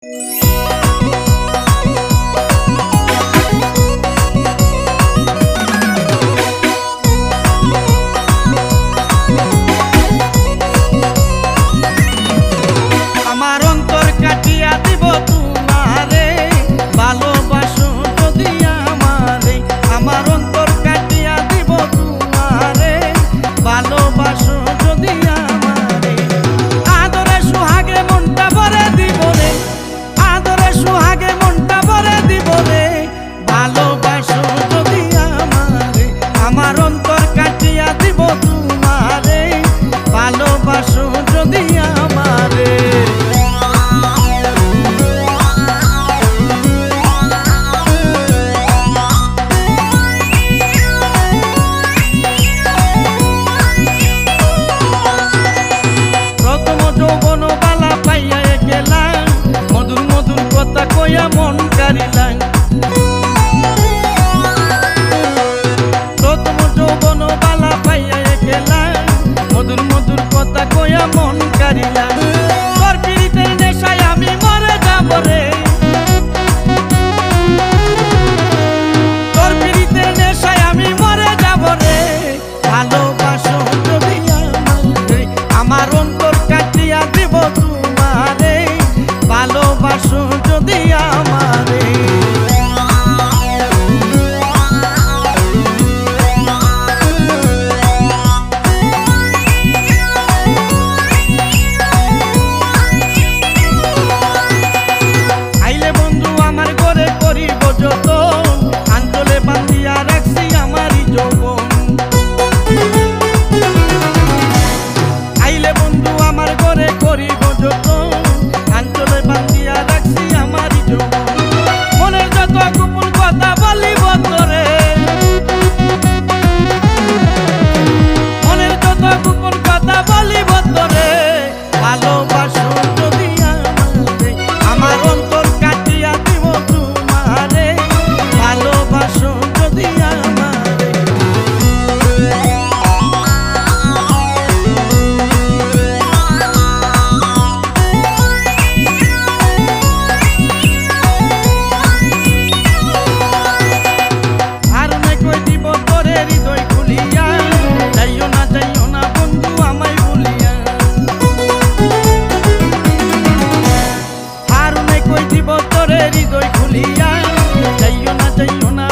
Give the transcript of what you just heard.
আমার অন্তর কাটিয়া দিব তোমারে, ভালোবাসো যদি আমারে। আমার অন্তর কাটিয়া দিব তোমারে, ভালোবাসো যদি আমারে। আদরে সুহাগে মনটা ভরে দিব রে, আদরে সুহাগে মনটা ভরে দিব রে, ভালোবাসো যদি আমারে। আমার অন্তর কাটিয়া দিব তোমারে, ভালোবাসো যদি আমারে। প্রথম যৌবন বালা পাইয়া গেলাম, মধুর মধুর কথা কইয়া মন কারিলাম। প্রথম যৌবন বালা পাইয়া গেলাম, মধুর মধুর কথা কইয়া মন কারিলাম। তোর পীড়িতের নেশায় আমি মরে যাব রে, তোর পীড়িতের নেশায় আমি মরে যাব রে, ভালোবাসো যদি আমারে। আমার অন্তর কাটিয়া দিব তোমারে, ভালোবাসো যদি আমারে। আইলে বন্ধু আমার ঘরে করিব যতন, আঞ্চলে বান্ধিয়া রাখছি আমারই যৌবন। আইলে বন্ধু আমার ঘরে করিব যতন, আঞ্চলে বান্ধিয়া রাখছি আমারই যৌবন। মনের যত গোপন কথা বলিব তোরে, মনের যত গোপন কথা বলিব তোরে, ভালোবাসো যদি আমারে। আমার অন্তর কাটিয়া দিব তোমারে, ভালোবাসো যদি আমারে। আর নাই কই দিব তোরে হৃদয় খুলিয়া, যাইও না বন্ধু আমায় ভুলিয়া। আর নাই কই দিব তোরে হৃদয় খুলিয়া, যাইও না